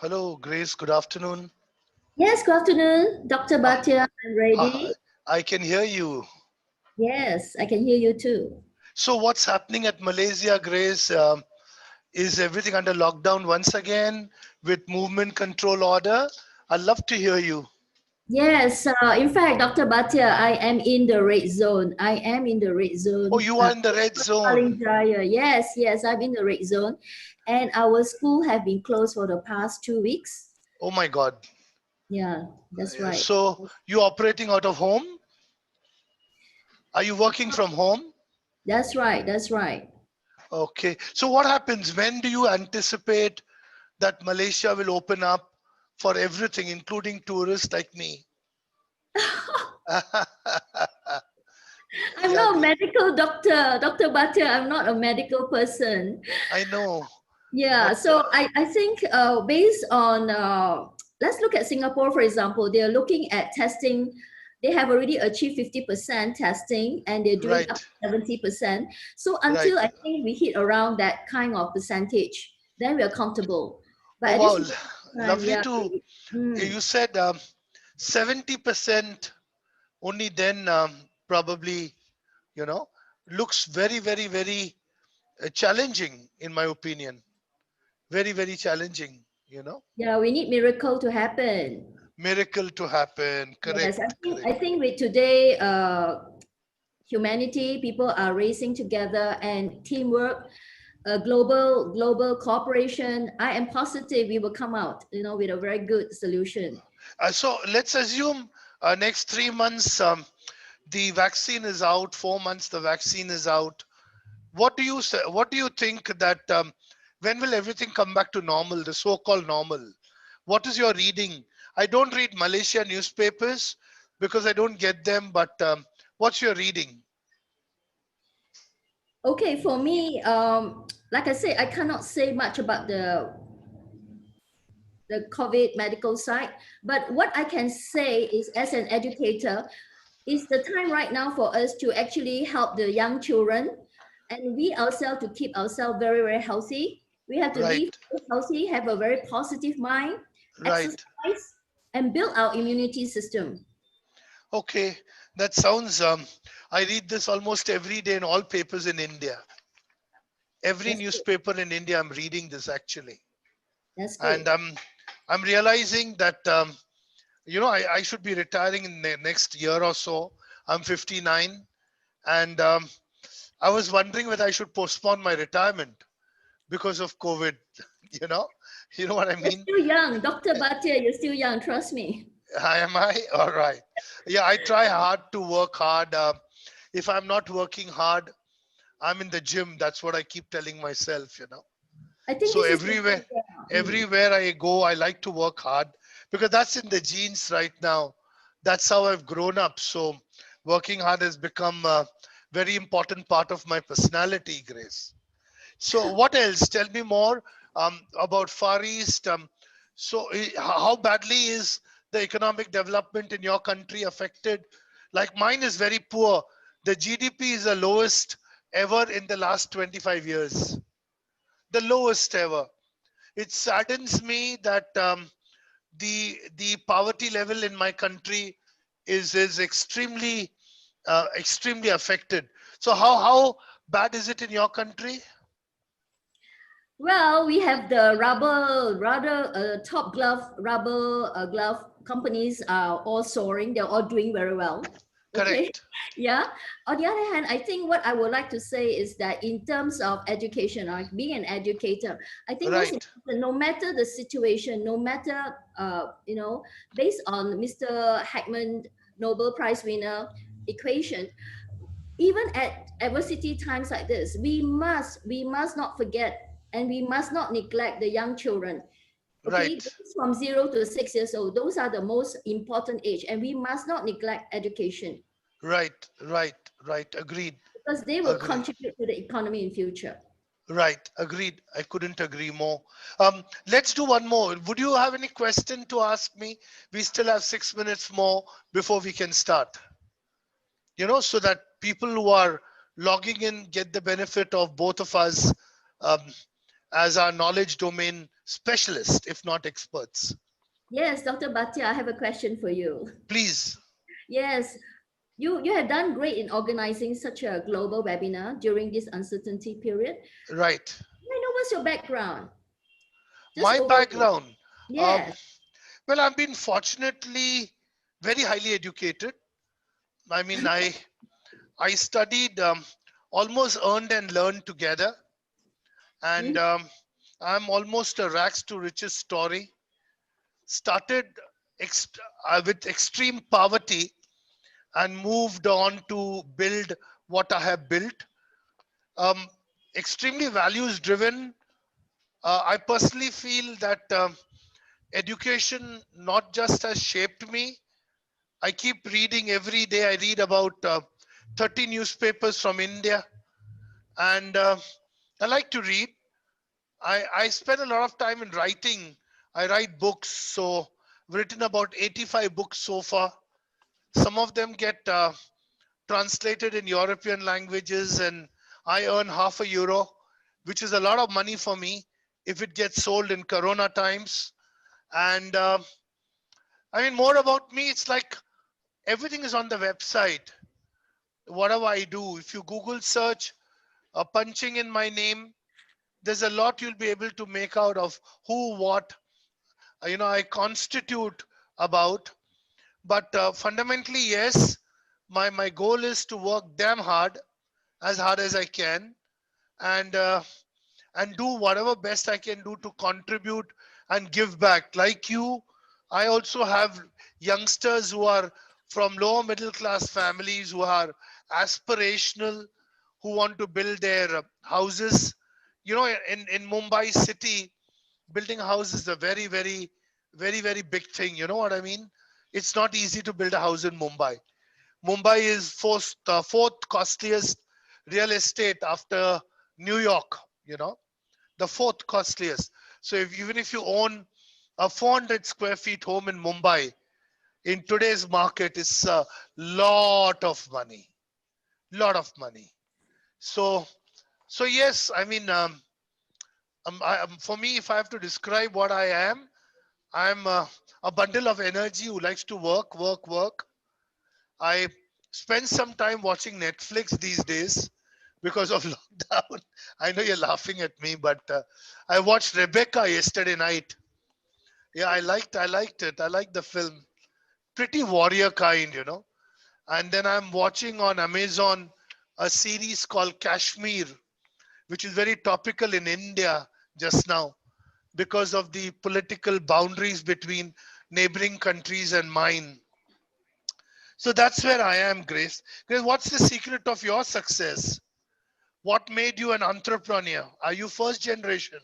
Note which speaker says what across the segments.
Speaker 1: Hello, Grace. Good afternoon.
Speaker 2: Yes, good afternoon, Dr.
Speaker 1: Uh,
Speaker 2: Bhatia. I'm
Speaker 1: uh,
Speaker 2: ready.
Speaker 1: I can hear you.
Speaker 2: Yes, I can hear you too.
Speaker 1: So, what's happening at Malaysia, Grace? Is everything under lockdown once again with movement control order? I'd love to hear you.
Speaker 2: Yes, in fact, Dr. Bhatia, I am in the red zone. I am in the red
Speaker 1: Oh,
Speaker 2: zone.
Speaker 1: you are in the red
Speaker 2: Paling
Speaker 1: zone.
Speaker 2: Jaya. Yes, I'm in the red zone. And our school have been closed for the past 2 weeks.
Speaker 1: Oh my God.
Speaker 2: Yeah, that's right.
Speaker 1: So, you operating out of home? Are you working from home?
Speaker 2: That's right.
Speaker 1: Okay. So, what happens? When do you anticipate that Malaysia will open up for everything, including tourists like me?
Speaker 2: I'm
Speaker 1: Yeah,
Speaker 2: not a medical doctor, Dr. Bhatia. I'm not a medical person.
Speaker 1: I know.
Speaker 2: Yeah,
Speaker 1: But
Speaker 2: so I think based on, let's look at Singapore, for example, they're looking at testing. They have already achieved 50% testing and they're doing up
Speaker 1: right,
Speaker 2: to 70%. So until
Speaker 1: right.
Speaker 2: I think we hit around that kind of percentage, then we are comfortable. But
Speaker 1: Oh
Speaker 2: at this
Speaker 1: wow,
Speaker 2: moment in time,
Speaker 1: lovely
Speaker 2: yeah.
Speaker 1: to.
Speaker 2: Mm,
Speaker 1: You said 70% only. Then probably you know looks very, very, very challenging in my opinion. Very, very challenging.
Speaker 2: yeah, we need miracle to happen.
Speaker 1: Miracle to happen.
Speaker 2: Yes,
Speaker 1: Correct,
Speaker 2: I
Speaker 1: correct.
Speaker 2: think with today, humanity, people are racing together and teamwork, global cooperation. I am positive we will come out, with a very good solution.
Speaker 1: So let's assume next 3 months the vaccine is out. 4 months the vaccine is out. What do you say? What do you think that when will everything come back to normal, the so-called normal? What is your reading? I don't read Malaysia newspapers because I don't get them. But what's your reading?
Speaker 2: Okay, for me, like I say, I cannot say much about the COVID medical side, but what I can say is, as an educator, it's the time right now for us to actually help the young children and we ourselves to keep ourselves very, very healthy. We have to live
Speaker 1: Right,
Speaker 2: healthy, have a very positive mind,
Speaker 1: right.
Speaker 2: exercise, and build our immunity system.
Speaker 1: Okay, that sounds. I read this almost every day in all papers in India. Every
Speaker 2: That's good.
Speaker 1: newspaper in India, I'm reading this actually,
Speaker 2: That's
Speaker 1: and
Speaker 2: good.
Speaker 1: I'm realizing that I should be retiring in the next year or so. I'm 59, and I was wondering whether I should postpone my retirement because of COVID. You know, you know what I
Speaker 2: You're
Speaker 1: mean?
Speaker 2: still young. Dr. Bhatia, you're still young. Trust me.
Speaker 1: Am I? All right. Yeah, I try hard to work hard. If I'm not working hard, I'm in the gym. That's what I keep telling myself.
Speaker 2: I think
Speaker 1: So
Speaker 2: this is
Speaker 1: everywhere,
Speaker 2: mm,
Speaker 1: everywhere I go, I like to work hard because that's in the genes right now. That's how I've grown up. So working hard has become a very important part of my personality, Grace. So what else? Tell me more about Far East. How badly is the economic development in your country affected? Like mine is very poor. The GDP is the lowest ever in the last 25 years. The lowest ever. It saddens me that the poverty level in my country is extremely affected. So how bad is it in your country?
Speaker 2: well, we have the rubber, rather top rubber glove companies are all soaring. They're all doing very well. Okay,
Speaker 1: Correct.
Speaker 2: yeah. On the other hand, I think what I would like to say is that in terms of education, or being an educator, I think most
Speaker 1: Right.
Speaker 2: important, no matter the situation, no matter based on Mr. Heckman Nobel Prize winner equation, even at adversity times like this, we must not forget and we must not neglect the young children. Okay,
Speaker 1: Right.
Speaker 2: from 0 to 6 years old, those are the most important age, and we must not neglect education
Speaker 1: Right. Right. Right. Agreed.
Speaker 2: because they will
Speaker 1: Agreed.
Speaker 2: contribute to the economy in future.
Speaker 1: Right. Agreed. I couldn't agree more. Let's do one more. Would you have any question to ask me? We still have 6 minutes more before we can start. So that people who are logging in get the benefit of both of us um, as our knowledge domain specialist, if not experts.
Speaker 2: Yes, Dr. Bhatia, I have a question for you.
Speaker 1: Please.
Speaker 2: Yes, you have done great in organizing such a global webinar during this uncertainty period.
Speaker 1: Right.
Speaker 2: I know what's your background. Just
Speaker 1: My
Speaker 2: overview.
Speaker 1: background. Um,
Speaker 2: Yes.
Speaker 1: well, I've been fortunately very highly educated. I mean, I studied almost earned and learned together, and
Speaker 2: Mhm.
Speaker 1: I'm almost a rags to riches story. Started ex- with extreme poverty and moved on to build what I have built. Um, Extremely values driven. I personally feel that education not just has shaped me. I keep reading every day. I read about 30 newspapers from India, and I like to read. I spend a lot of time in writing. I write books, so I've written about 85 books so far. Some of them get translated in European languages, and I earn half a euro, which is a lot of money for me if it gets sold in Corona times. And I mean, more about me, it's like everything is on the website. Whatever I do, if you Google search, punching in my name, there's a lot you'll be able to make out of who, what, I constitute about. But fundamentally, yes, my goal is to work damn hard, as hard as I can, and do whatever best I can do to contribute and give back. Like you, I also have youngsters who are from lower middle class families who are aspirational, who want to build their houses. In Mumbai city, building a house is a very, very, very, very big thing. You know what I mean? It's not easy to build a house in Mumbai. Mumbai is fourth costliest real estate after New York, the fourth costliest. So even if you own a 400 square feet home in Mumbai, in today's market, it's a lot of money, lot of money. So, so yes, I mean, for me, if I have to describe what I am, I'm a bundle of energy who likes to work, work, work. I spend some time watching Netflix these days because of lockdown. I know you're laughing at me, but I watched Rebecca yesterday night. Yeah, I liked it. I liked the film. Pretty warrior kind. And then I'm watching on Amazon a series called Kashmir, which is very topical in India just now because of the political boundaries between neighboring countries and mine. So that's where I am, Grace. Grace, what's the secret of your success? What made you an entrepreneur? Are you first generation?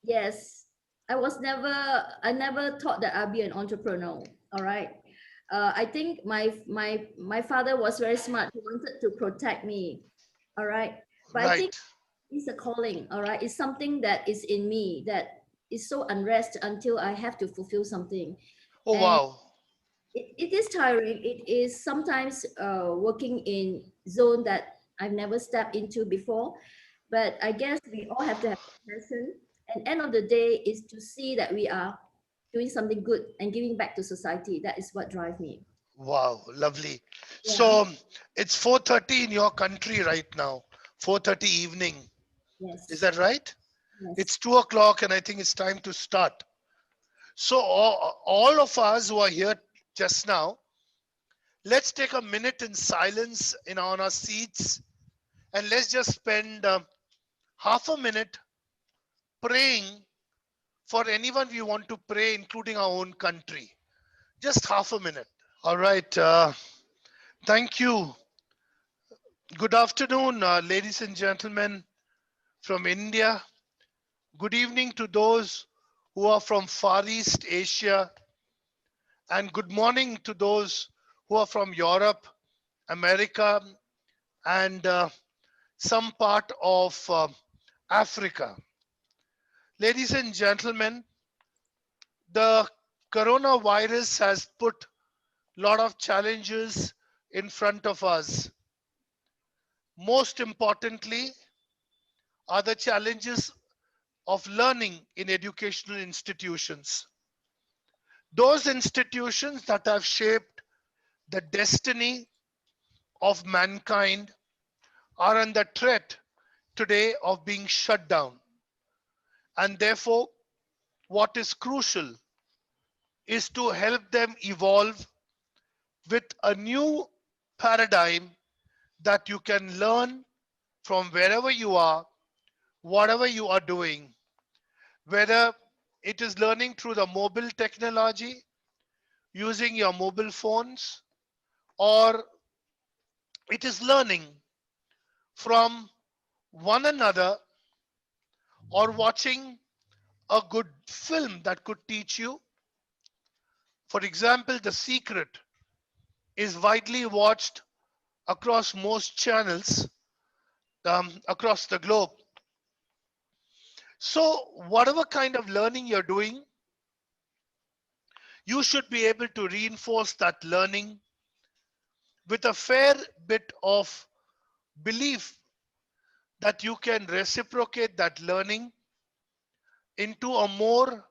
Speaker 2: Yes. I never thought that I'd be an entrepreneur. All right. I think my father was very smart. He wanted to protect me. All right. But I think
Speaker 1: Right.
Speaker 2: it's a calling. All right. It's something that is in me that is so unrest until I have to fulfill something.
Speaker 1: Oh,
Speaker 2: And
Speaker 1: wow.
Speaker 2: it is tiring. It is sometimes working in zone that I've never stepped into before. But I guess we all have to have a passion. And end of the day is to see that we are doing something good and giving back to society. That is what drives me.
Speaker 1: Wow. Lovely.
Speaker 2: Yeah.
Speaker 1: So it's 4:30 in your country right now. 4:30 evening. Is
Speaker 2: Yes.
Speaker 1: that right?
Speaker 2: Yes.
Speaker 1: It's 2 o'clock and I think it's time to start. So all of us who are here just now, let's take a minute in silence on our seats, and let's just spend half a minute praying for anyone we want to pray, including our own country. Just half a minute. All right. Thank you. Good afternoon, ladies and gentlemen from India. Good evening to those who are from Far East Asia. And good morning to those who are from Europe, America, and some part of Africa. Ladies and gentlemen, the coronavirus has put a lot of challenges in front of us. Most importantly are the challenges of learning in educational institutions. Those institutions that have shaped the destiny of mankind are under threat today of being shut down. And therefore, what is crucial is to help them evolve with a new paradigm that you can learn from wherever you are, whatever you are doing, whether it is learning through the mobile technology, using your mobile phones, or it is learning from one another or watching a good film that could teach you. For example, The Secret is widely watched across most channels across the globe. So, whatever kind of learning you're doing, you should be able to reinforce that learning with a fair bit of belief that you can reciprocate that learning into a more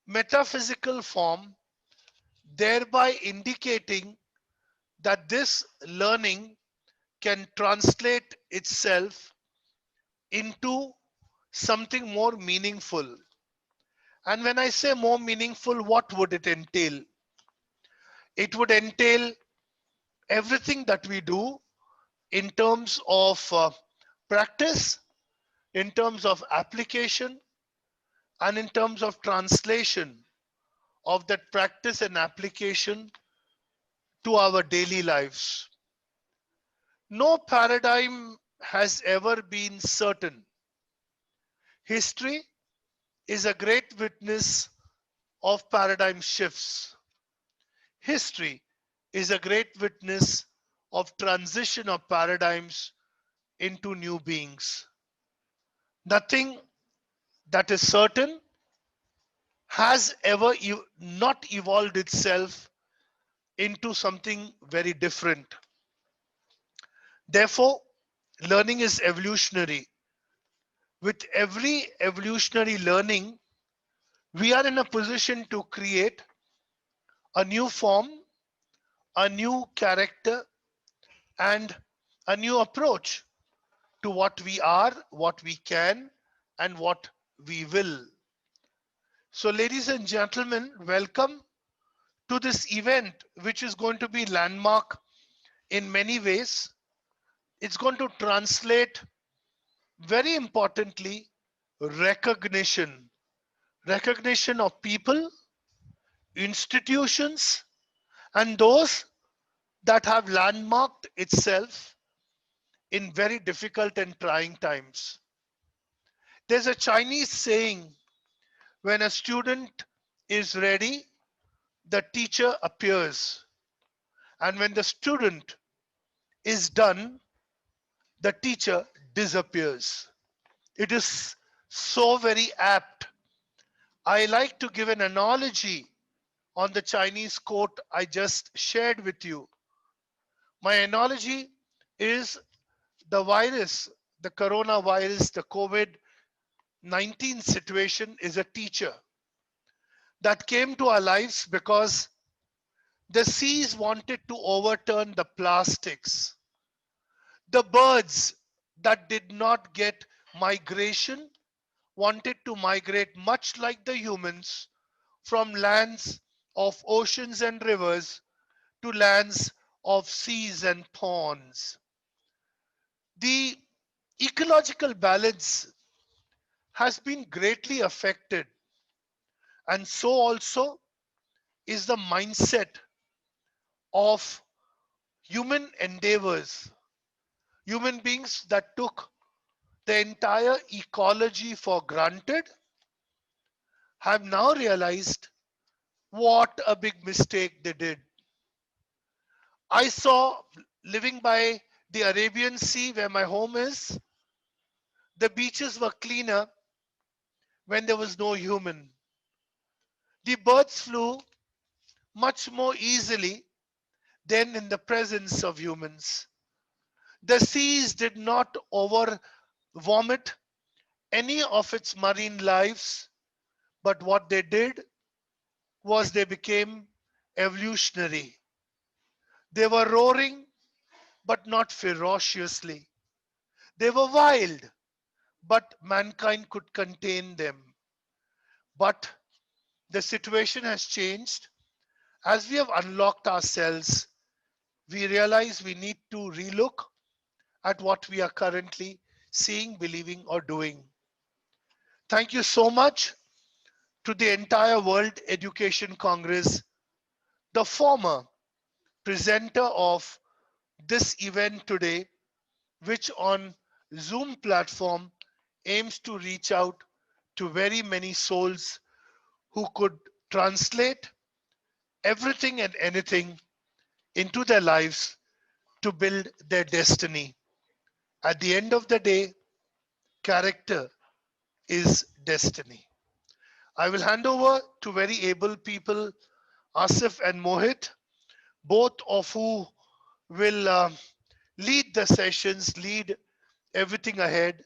Speaker 1: metaphysical form, thereby indicating that this learning can translate itself into something more meaningful. And when I say more meaningful, what would it entail? It would entail everything that we do in terms of practice, in terms of application, and in terms of translation of that practice and application to our daily lives. No paradigm has ever been certain. History is a great witness of paradigm shifts. History is a great witness of transition of paradigms into new beings. Nothing that is certain has ever not evolved itself into something very different. Therefore, learning is evolutionary. With every evolutionary learning, we are in a position to create a new form, a new character, and a new approach to what we are, what we can, and what we will. So, ladies and gentlemen, welcome to this event, which is going to be landmark in many ways. It's going to translate, very importantly, recognition. Recognition of people, institutions, and those that have landmarked itself in very difficult and trying times. There's a Chinese saying, when a student is ready, the teacher appears. And when the student is done, the teacher disappears. It is so very apt. I like to give an analogy on the Chinese quote I just shared with you. My analogy is the virus, the coronavirus, the COVID 19 situation is a teacher that came to our lives because the seas wanted to overturn the plastics. The birds that did not get migration wanted to migrate much like the humans from lands of oceans and rivers to lands of seas and ponds. The ecological balance has been greatly affected, and so also is the mindset of human endeavors. Human beings that took the entire ecology for granted have now realized what a big mistake they did. I saw, living by the Arabian Sea where my home is, the beaches were cleaner when there was no human. The birds flew much more easily than in the presence of humans. The seas did not over vomit any of its marine lives, but what they did was they became evolutionary. They were roaring, but not ferociously. They were wild, but mankind could contain them. But the situation has changed. As we have unlocked ourselves, we realize we need to relook at what we are currently seeing, believing, or doing. Thank you so much to the entire World Education Congress, the former presenter of this event today, which on Zoom platform aims to reach out to very many souls who could translate everything and anything into their lives to build their destiny. At the end of the day, character is destiny. I will hand over to very able people, Asif and Mohit, both of who will lead the sessions, lead everything ahead.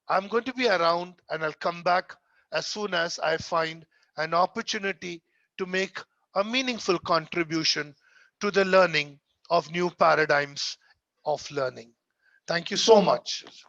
Speaker 1: I'm going to be around and I'll come back as soon as I find an opportunity to make a meaningful contribution to the learning of new paradigms of learning. Thank you so much.